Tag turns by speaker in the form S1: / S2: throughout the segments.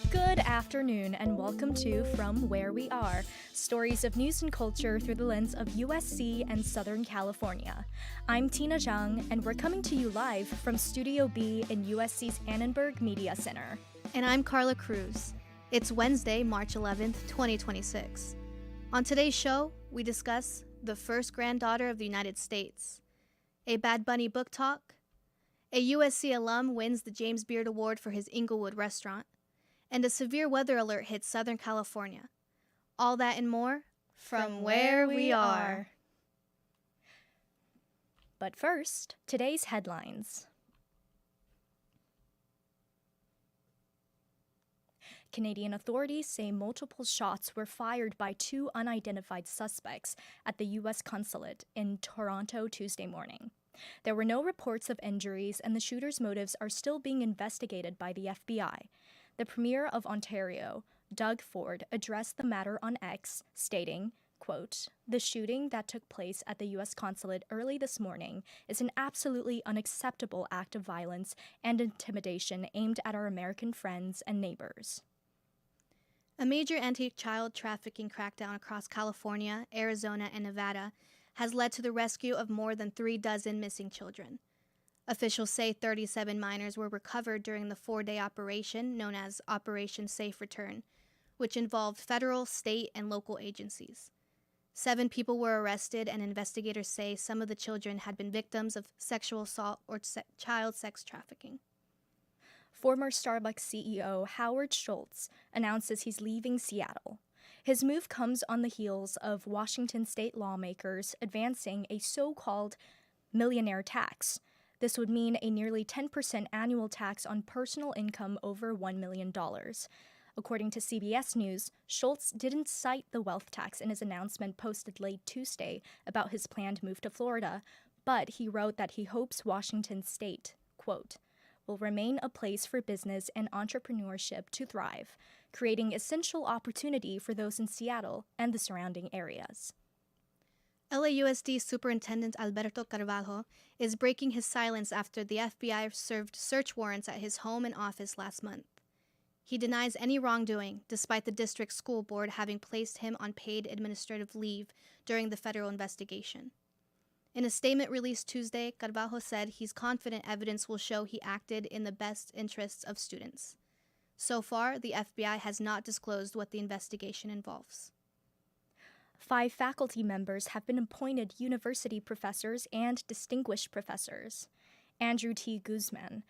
S1: Good afternoon and welcome to From Where We Are, stories of news and culture through the lens of USC and Southern California. I'm Tina Zhang and we're coming to you live from Studio B in USC's Annenberg Media Center.
S2: And I'm Carla Cruz. It's Wednesday, March 11th, 2026. On today's show, we discuss the first granddaughter of the United States, a Bad Bunny book talk, a USC alum wins the James Beard Award for his Inglewood restaurant, and a severe weather alert hits Southern California. All that and more from where we are.
S1: But first, today's headlines. Canadian authorities say multiple shots were fired by two unidentified suspects at the U.S. consulate in Toronto Tuesday morning. There were no reports of injuries, and the shooter's motives are still being investigated by the FBI. The Premier of Ontario, Doug Ford, addressed the matter on X, stating, quote, "The shooting that took place at the U.S. consulate early this morning is an absolutely unacceptable act of violence and intimidation aimed at our American friends and neighbors."
S2: A major anti-child trafficking crackdown across California, Arizona, and Nevada has led to the rescue of more than 36 missing children. Officials say 37 minors were recovered during the 4-day operation known as Operation Safe Return, which involved federal, state, and local agencies. 7 people were arrested, and investigators say some of the children had been victims of sexual assault or child sex trafficking.
S1: Former Starbucks CEO Howard Schultz announces he's leaving Seattle. His move comes on the heels of Washington state lawmakers advancing a so-called millionaire tax. This would mean a nearly 10% annual tax on personal income over $1 million. According to CBS News, Schultz didn't cite the wealth tax in his announcement posted late Tuesday about his planned move to Florida, but he wrote that he hopes Washington state, quote, will remain a place for business and entrepreneurship to thrive, creating essential opportunity for those in Seattle and the surrounding areas.
S2: LAUSD Superintendent Alberto Carvalho is breaking his silence after the FBI served search warrants at his home and office last month. He denies any wrongdoing, despite the district school board having placed him on paid administrative leave during the federal investigation. In a statement released Tuesday, Carvalho said he's confident evidence will show he acted in the best interests of students. So far, the FBI has not disclosed what the investigation involves.
S1: 5 faculty members have been appointed university professors and distinguished professors. Andrew T. Guzman,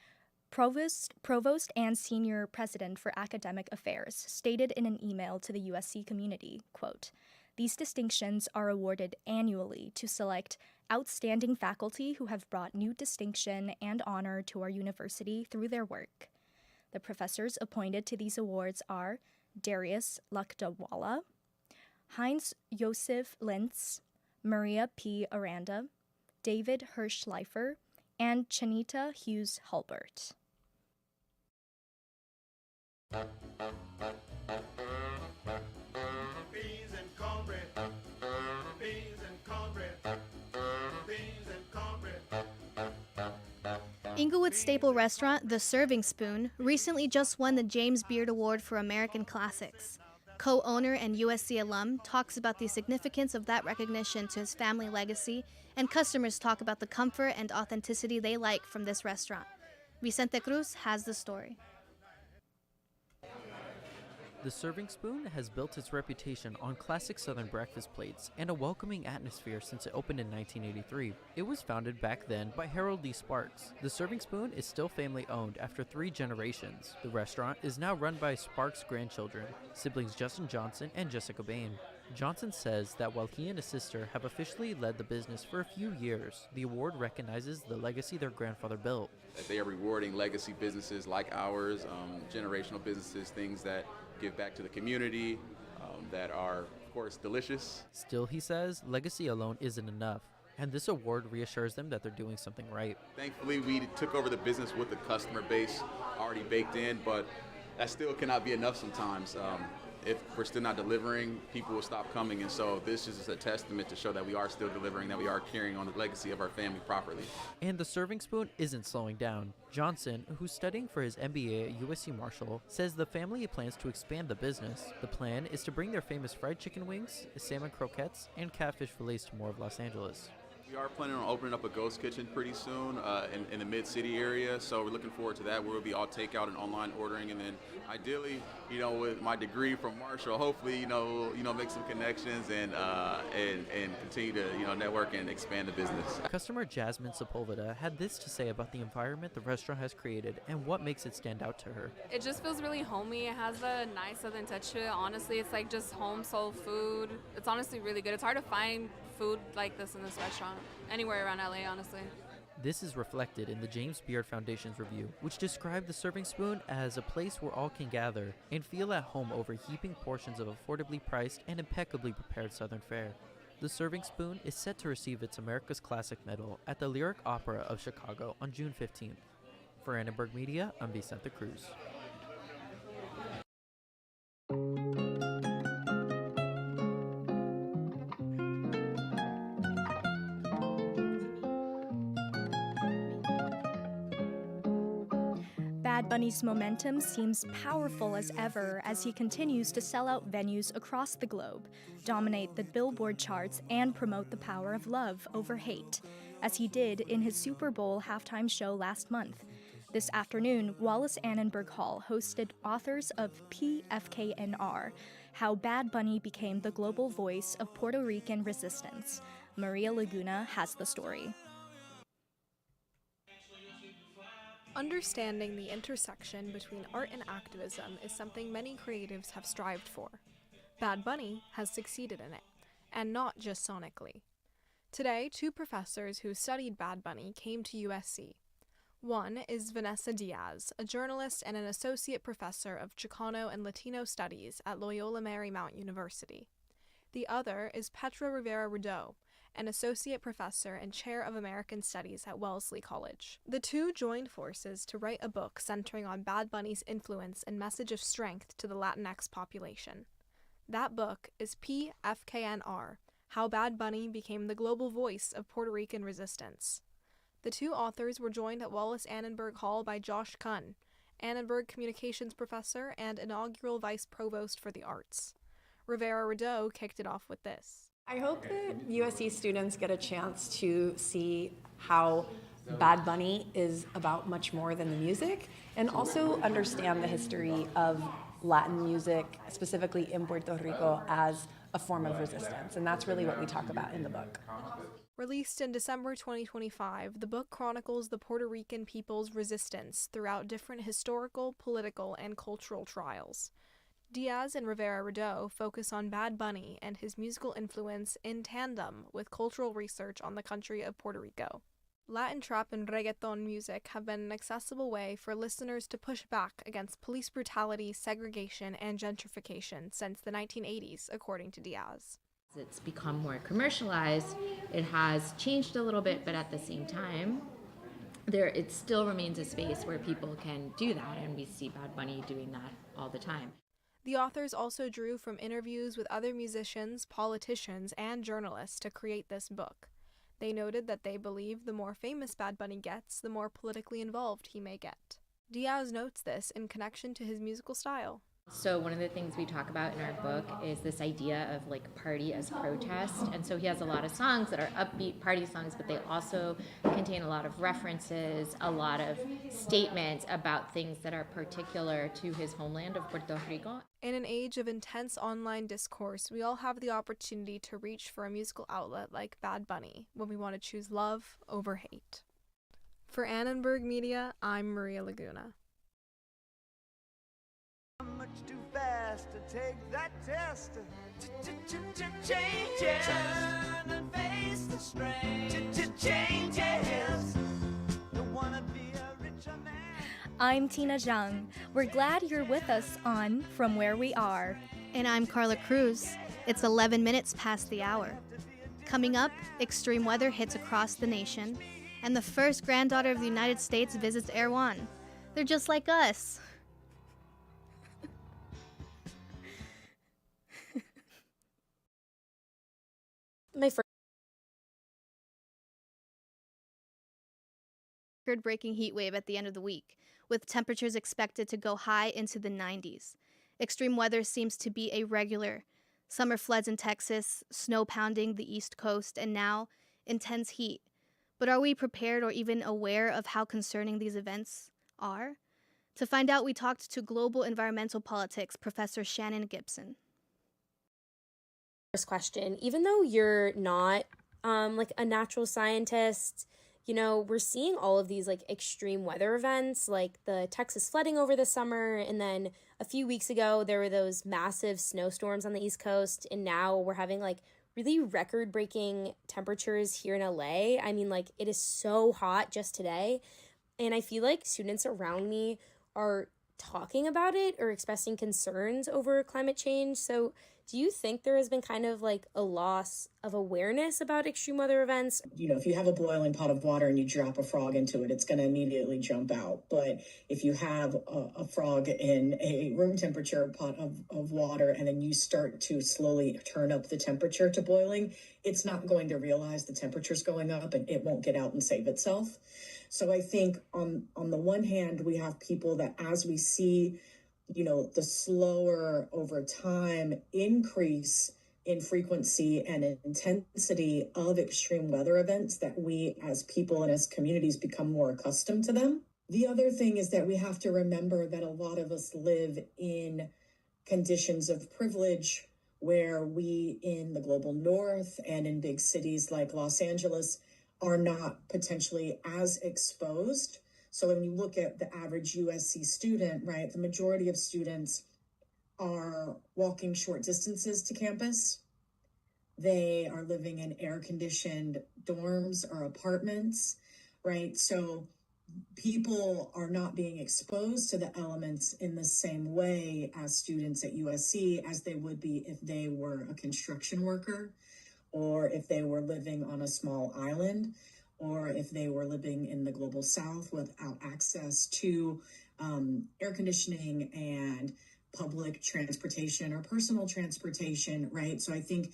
S1: Provost and Senior President for Academic Affairs, stated in an email to the USC community, quote, "These distinctions are awarded annually to select outstanding faculty who have brought new distinction and honor to our university through their work." The professors appointed to these awards are Darius Lakdawala, Heinz Josef Lentz, Maria P. Aranda, David Hirschleifer, and Chanita Hughes Hulbert.
S2: Inglewood staple restaurant The Serving Spoon recently just won the James Beard Award for American Classics. Co-owner and USC alum talks about the significance of that recognition to his family legacy, and customers talk about the comfort and authenticity they like from this restaurant. Vicente Cruz has the story.
S3: The serving spoon has built its reputation on classic Southern breakfast plates and a welcoming atmosphere since it opened in 1983. It was founded back then by Harold D. Sparks. The serving spoon is still family owned after 3 generations. The restaurant is now run by Sparks' grandchildren, siblings Justin Johnson and Jessica Bain. Johnson says that while he and his sister have officially led the business for a few years, the award recognizes the legacy their grandfather built.
S4: They are rewarding legacy businesses like ours, generational businesses, things that give back to the community, that are, of course, delicious.
S3: Still, he says, legacy alone isn't enough, and this award reassures them that they're doing something right.
S4: Thankfully, we took over the business with the customer base already baked in, but that still cannot be enough sometimes. If we're still not delivering, people will stop coming, and so this is a testament to show that we are still delivering, that we are carrying on the legacy of our family properly.
S3: And the serving spoon isn't slowing down. Johnson, who's studying for his MBA at USC Marshall, says the family plans to expand the business. The plan is to bring their famous fried chicken wings, salmon croquettes, and catfish fillets to more of Los Angeles.
S4: We are planning on opening up a ghost kitchen pretty soon in the mid-city area, so we're looking forward to that, where we'll be all takeout and online ordering, and then ideally, with my degree from Marshall, hopefully, make some connections and continue to, network and expand the business.
S3: Customer Jasmine Sepulveda had this to say about the environment the restaurant has created and what makes it stand out to her.
S5: It just feels really homey. It has a nice southern touch to it. Honestly, it's like just home soul food. It's honestly really good. It's hard to find food like this in this restaurant anywhere around LA, honestly.
S3: This is reflected in the James Beard Foundation's review, which described the serving spoon as a place where all can gather and feel at home over heaping portions of affordably priced and impeccably prepared Southern fare. The serving spoon is set to receive its America's Classic Medal at the Lyric Opera of Chicago on June 15th. For Annenberg Media, I'm Vicente Cruz.
S1: Bad Bunny's momentum seems powerful as ever as he continues to sell out venues across the globe, dominate the Billboard charts, and promote the power of love over hate, as he did in his Super Bowl halftime show last month. This afternoon, Wallace Annenberg Hall hosted authors of PFKNR, How Bad Bunny Became the Global Voice of Puerto Rican Resistance. Maria Laguna has the story.
S6: Understanding the intersection between art and activism is something many creatives have strived for. Bad Bunny has succeeded in it, and not just sonically. Today, 2 professors who studied Bad Bunny came to USC. One is Vanessa Diaz, a journalist and an associate professor of Chicano and Latino studies at Loyola Marymount University. The other is Petra Rivera-Rudeau, an associate professor and chair of American Studies at Wellesley College. The 2 joined forces to write a book centering on Bad Bunny's influence and message of strength to the Latinx population. That book is PFKNR, How Bad Bunny Became the Global Voice of Puerto Rican Resistance. The 2 authors were joined at Wallace Annenberg Hall by Josh Kunn, Annenberg Communications Professor and inaugural Vice Provost for the Arts. Rivera-Rudeau kicked it off with this.
S7: I hope that USC students get a chance to see how Bad Bunny is about much more than the music, and also understand the history of Latin music, specifically in Puerto Rico, as a form of resistance. And that's really what we talk about in the book.
S6: Released in December 2025, the book chronicles the Puerto Rican people's resistance throughout different historical, political, and cultural trials. Diaz and Rivera-Rudeau focus on Bad Bunny and his musical influence in tandem with cultural research on the country of Puerto Rico. Latin trap and reggaeton music have been an accessible way for listeners to push back against police brutality, segregation, and gentrification since the 1980s, according to Diaz.
S8: It's become more commercialized. It has changed a little bit, but at the same time, it still remains a space where people can do that, and we see Bad Bunny doing that all the time.
S6: The authors also drew from interviews with other musicians, politicians, and journalists to create this book. They noted that they believe the more famous Bad Bunny gets, the more politically involved he may get. Diaz notes this in connection to his musical style.
S8: So one of the things we talk about in our book is this idea of like party as protest. And so he has a lot of songs that are upbeat party songs, but they also contain a lot of references, a lot of statements about things that are particular to his homeland of Puerto Rico.
S6: In an age of intense online discourse, we all have the opportunity to reach for a musical outlet like Bad Bunny when we want to choose love over hate. For Annenberg Media, I'm Maria Laguna.
S9: Much too fast to take that test. Changes. Turn and face the strain. Changes. Don't wanna be a richer man.
S1: I'm Tina Zhang. We're glad you're with us on From Where We Are.
S2: And I'm Carla Cruz. It's 11 minutes past the hour. Coming up, extreme weather hits across the nation, and the first granddaughter of the United States visits Erewhon. They're just like us.
S1: My first
S2: Record-breaking heat wave at the end of the week, with temperatures expected to go high into the 90s. Extreme weather seems to be a regular. Summer floods in Texas, snow pounding the East Coast, and now intense heat. But are we prepared or even aware of how concerning these events are? To find out, we talked to global environmental politics Professor Shannon Gibson.
S10: First question, even though you're not like a natural scientist, you know, we're seeing all of these like extreme weather events like the Texas flooding over the summer, and then a few weeks ago there were those massive snowstorms on the East Coast, and now we're having like really record-breaking temperatures here in LA. I mean, like, it is so hot just today, and I feel like students around me are talking about it or expressing concerns over climate change. So do you think there has been kind of like a loss of awareness about extreme weather events?
S11: You know, if you have a boiling pot of water and you drop a frog into it, it's going to immediately jump out. But if you have a frog in a room temperature pot of water and then you start to slowly turn up the temperature to boiling, it's not going to realize the temperature's going up and it won't get out and save itself. So I think on the one hand, we have people that as we see, you know, the slower over time increase in frequency and intensity of extreme weather events, that we as people and as communities become more accustomed to them. The other thing is that we have to remember that a lot of us live in conditions of privilege where we in the global north and in big cities like Los Angeles are not potentially as exposed. So when you look at the average USC student, right, the majority of students are walking short distances to campus. They are living in air-conditioned dorms or apartments, right? So people are not being exposed to the elements in the same way as students at USC as they would be if they were a construction worker, or if they were living on a small island, or if they were living in the global south without access to air conditioning and public transportation or personal transportation, right? So I think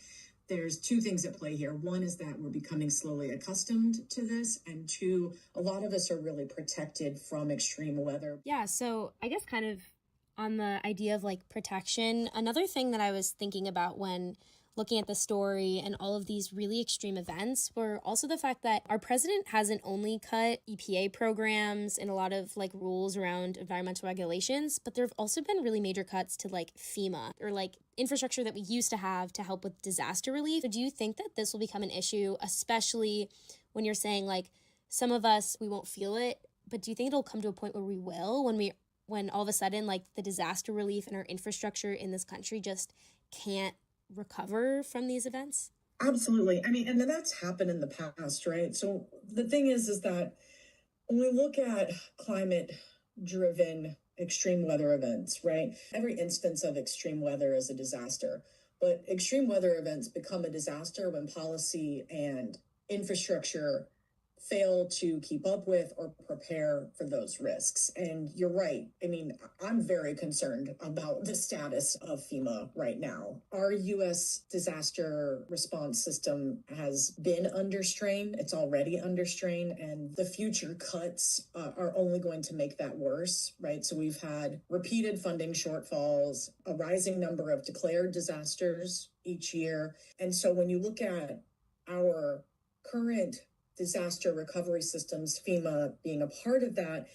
S11: there's two things at play here. One is that we're becoming slowly accustomed to this, and two, a lot of us are really protected from extreme weather.
S10: Yeah, so I guess kind of on the idea of like protection, another thing that I was thinking about when looking at the story and all of these really extreme events were also the fact that our president hasn't only cut EPA programs and a lot of like rules around environmental regulations, but there have also been really major cuts to like FEMA or like infrastructure that we used to have to help with disaster relief. So do you think that this will become an issue, especially when you're saying like some of us, we won't feel it, but do you think it'll come to a point where we will, when all of a sudden like the disaster relief and our infrastructure in this country just can't recover from these events?
S11: Absolutely. I mean, and that's happened in the past, right? So the thing is that when we look at climate driven extreme weather events, right? Every instance of extreme weather is a disaster, but extreme weather events become a disaster when policy and infrastructure fail to keep up with or prepare for those risks. And you're right. I mean, I'm very concerned about the status of FEMA right now. Our U.S. disaster response system has been under strain. It's already under strain, and the future cuts are only going to make that worse, right? So we've had repeated funding shortfalls, a rising number of declared disasters each year. And so when you look at our current disaster recovery systems, FEMA being a part of that,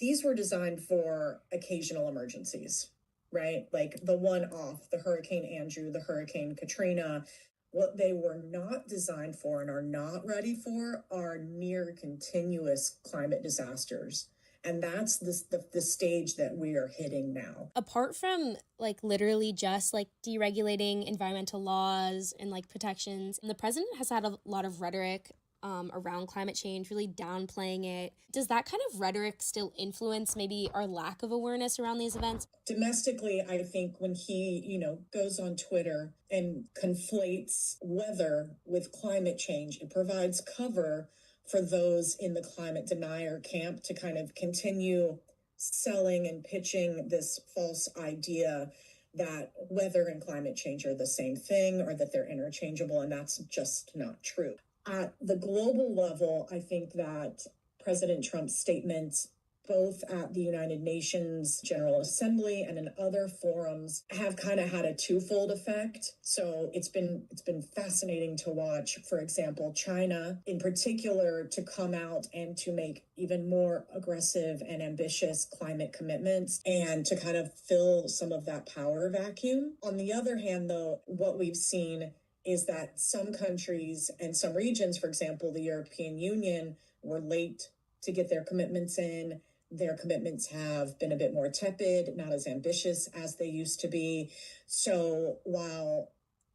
S11: these were designed for occasional emergencies, right? Like the one-off, the Hurricane Andrew, the Hurricane Katrina. What they were not designed for and are not ready for are near continuous climate disasters. And that's the stage that we are hitting now.
S10: Apart from like literally just like deregulating environmental laws and like protections, the president has had a lot of rhetoric around climate change, really downplaying it. Does that kind of rhetoric still influence maybe our lack of awareness around these events?
S11: Domestically, I think when he, goes on Twitter and conflates weather with climate change, it provides cover for those in the climate denier camp to kind of continue selling and pitching this false idea that weather and climate change are the same thing or that they're interchangeable, and that's just not true. At the global level, I think that President Trump's statements, both at the United Nations General Assembly and in other forums, have kind of had a twofold effect. So it's been fascinating to watch, for example, China in particular to come out and to make even more aggressive and ambitious climate commitments and to kind of fill some of that power vacuum. On the other hand, though, what we've seen is that some countries and some regions, for example, the European Union, were late to get their commitments in. Their commitments have been a bit more tepid, not as ambitious as they used to be. So while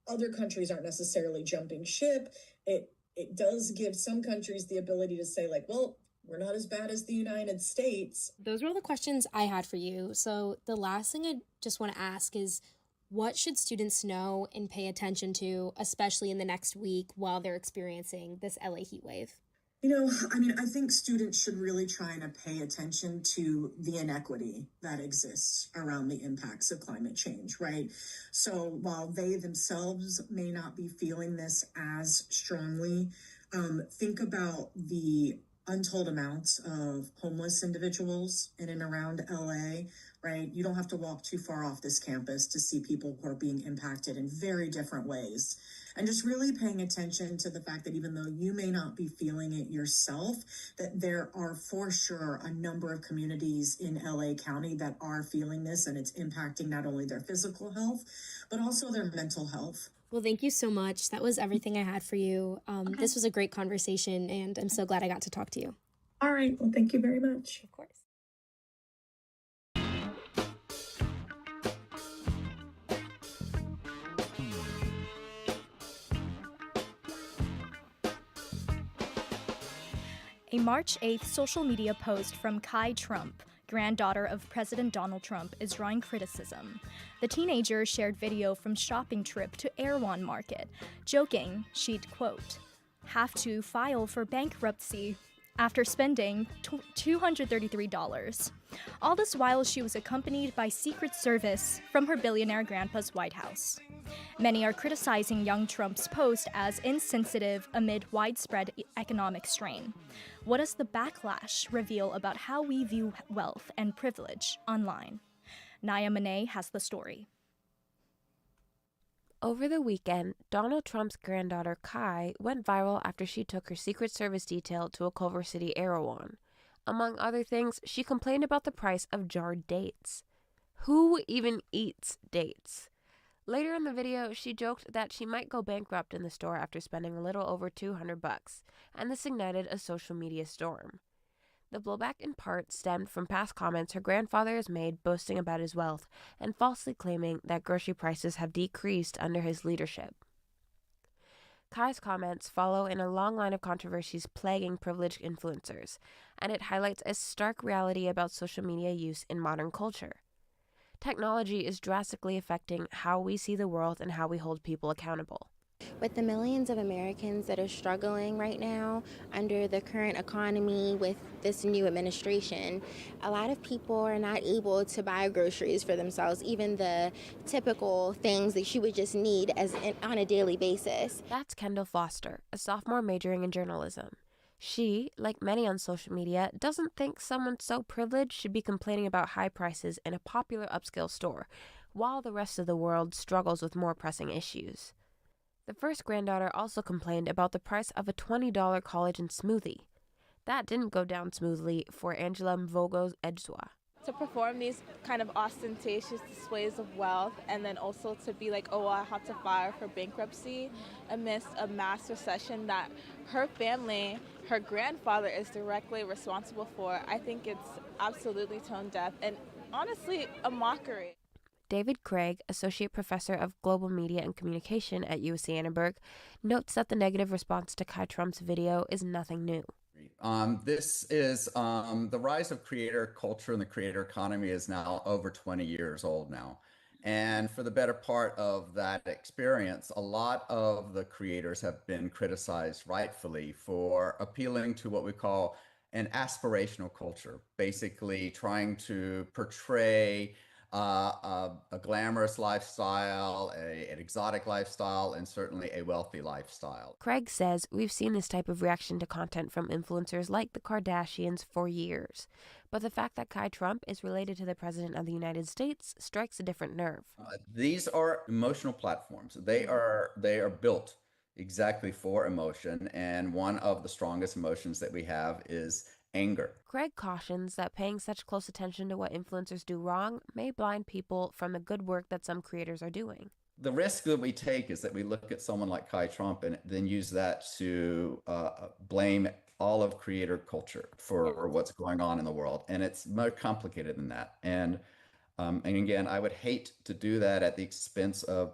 S11: other countries aren't necessarily jumping ship, it does give some countries the ability to say, like, well, we're not as bad as the United States.
S10: Those were all the questions I had for you. So the last thing I just want to ask is, what should students know and pay attention to, especially in the next week while they're experiencing this LA heat wave?
S11: I think students should really try to pay attention to the inequity that exists around the impacts of climate change, right? So while they themselves may not be feeling this as strongly, think about the untold amounts of homeless individuals in and around LA, right? You don't have to walk too far off this campus to see people who are being impacted in very different ways. And just really paying attention to the fact that even though you may not be feeling it yourself, that there are for sure a number of communities in LA County that are feeling this, and it's impacting not only their physical health, but also their mental health.
S10: Well, thank you so much. That was everything I had for you. This was a great conversation, and I'm so glad I got to talk to you.
S11: All right. Well, thank you very much.
S10: Of course.
S1: A March 8th social media post from Kai Trump, granddaughter of President Donald Trump, is drawing criticism. The teenager shared video from shopping trip to Erewhon Market, joking she'd, quote, have to file for bankruptcy after spending $233. All this while she was accompanied by Secret Service from her billionaire grandpa's White House. Many are criticizing young Trump's post as insensitive amid widespread economic strain. What does the backlash reveal about how we view wealth and privilege online? Naya Monet has the story.
S12: Over the weekend, Donald Trump's granddaughter Kai went viral after she took her Secret Service detail to a Culver City Erewhon. Among other things, she complained about the price of jarred dates. Who even eats dates? Later in the video, she joked that she might go bankrupt in the store after spending a little over $200, and this ignited a social media storm. The blowback in part stemmed from past comments her grandfather has made boasting about his wealth and falsely claiming that grocery prices have decreased under his leadership. Kai's comments follow in a long line of controversies plaguing privileged influencers, and it highlights a stark reality about social media use in modern culture. Technology is drastically affecting how we see the world and how we hold people accountable.
S13: With the millions of Americans that are struggling right now under the current economy with this new administration, a lot of people are not able to buy groceries for themselves, even the typical things that you would just need on a daily basis.
S12: That's Kendall Foster, a sophomore majoring in journalism. She, like many on social media, doesn't think someone so privileged should be complaining about high prices in a popular upscale store, while the rest of the world struggles with more pressing issues. The first granddaughter also complained about the price of a $20 collagen smoothie. That didn't go down smoothly for Angela Mvogo Edzwa.
S14: To perform these kind of ostentatious displays of wealth, and then also to be like, oh, I have to file for bankruptcy amidst a mass recession that her family, her grandfather is directly responsible for, I think it's absolutely tone deaf and honestly a mockery.
S12: David Craig, Associate Professor of Global Media and Communication at USC Annenberg, notes that the negative response to Kai Trump's video is nothing new.
S15: This is the rise of creator culture and the creator economy is now over 20 years old now. And for the better part of that experience, a lot of the creators have been criticized rightfully for appealing to what we call an aspirational culture, basically trying to portray a glamorous lifestyle, an exotic lifestyle, and certainly a wealthy lifestyle.
S12: Craig says we've seen this type of reaction to content from influencers like the Kardashians for years. But the fact that Kai Trump is related to the President of the United States strikes a different nerve.
S15: These are emotional platforms. They are built exactly for emotion, and one of the strongest emotions that we have is anger.
S12: Craig cautions that paying such close attention to what influencers do wrong may blind people from the good work that some creators are doing.
S15: The risk that we take is that we look at someone like Kai Trump and then use that to blame all of creator culture for what's going on in the world. And it's more complicated than that. And again, I would hate to do that at the expense of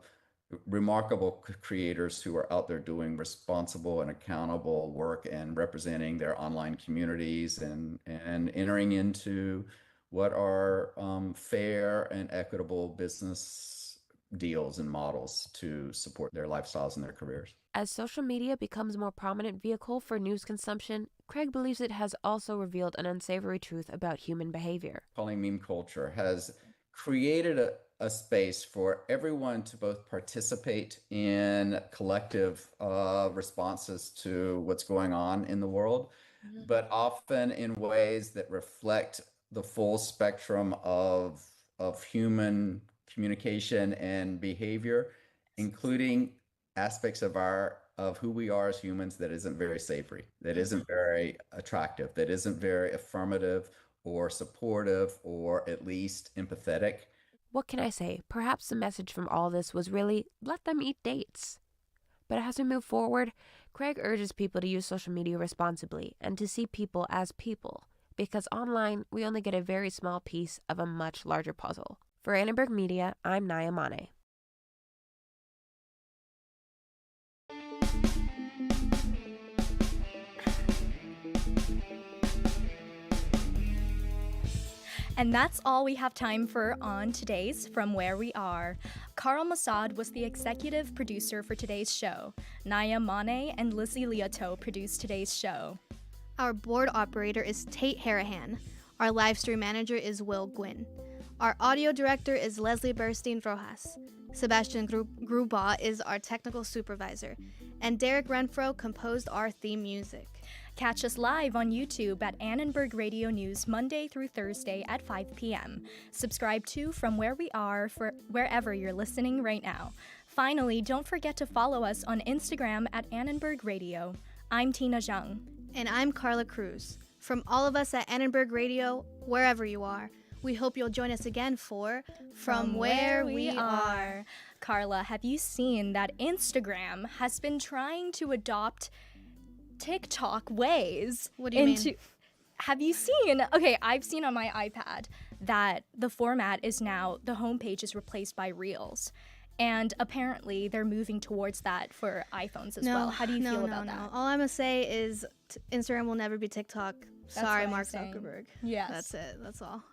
S15: remarkable creators who are out there doing responsible and accountable work and representing their online communities and entering into what are fair and equitable business deals and models to support their lifestyles and their careers.
S12: As social media becomes a more prominent vehicle for news consumption, Craig believes it has also revealed an unsavory truth about human behavior.
S15: Calling meme culture has created a space for everyone to both participate in collective responses to what's going on in the world, but often in ways that reflect the full spectrum of human communication and behavior, including aspects of who we are as humans that isn't very savory, that isn't very attractive, that isn't very affirmative or supportive or at least empathetic.
S12: What can I say? Perhaps the message from all this was really, let them eat dates. But as we move forward, Craig urges people to use social media responsibly and to see people as people, because online we only get a very small piece of a much larger puzzle. For Annenberg Media, I'm Naya Mane.
S1: And that's all we have time for on today's From Where We Are. Carl Mossad was the executive producer for today's show. Naya Mane and Lizzie Liato produced today's show.
S2: Our board operator is Tate Harahan. Our live stream manager is Will Gwynn. Our audio director is Leslie Burstein Rojas. Sebastian Gruba is our technical supervisor. And Derek Renfro composed our theme music.
S1: Catch us live on YouTube at Annenberg Radio News Monday through Thursday at 5 p.m. Subscribe to From Where We Are for wherever you're listening right now. Finally, don't forget to follow us on Instagram at Annenberg Radio. I'm Tina Zhang.
S2: And I'm Carla Cruz. From all of us at Annenberg Radio, wherever you are, we hope you'll join us again for From Where We Are.
S1: Carla, have you seen that Instagram has been trying to adopt TikTok ways?
S2: What do you mean?
S1: Have you seen? Okay, I've seen on my iPad that the format is now, the homepage is replaced by Reels. And apparently they're moving towards that for iPhones as well. How do you feel about that?
S2: All I'm going to say is Instagram will never be TikTok.
S1: That's
S2: Sorry,
S1: what I'm
S2: Mark
S1: saying.
S2: Zuckerberg.
S1: Yes.
S2: That's it. That's all.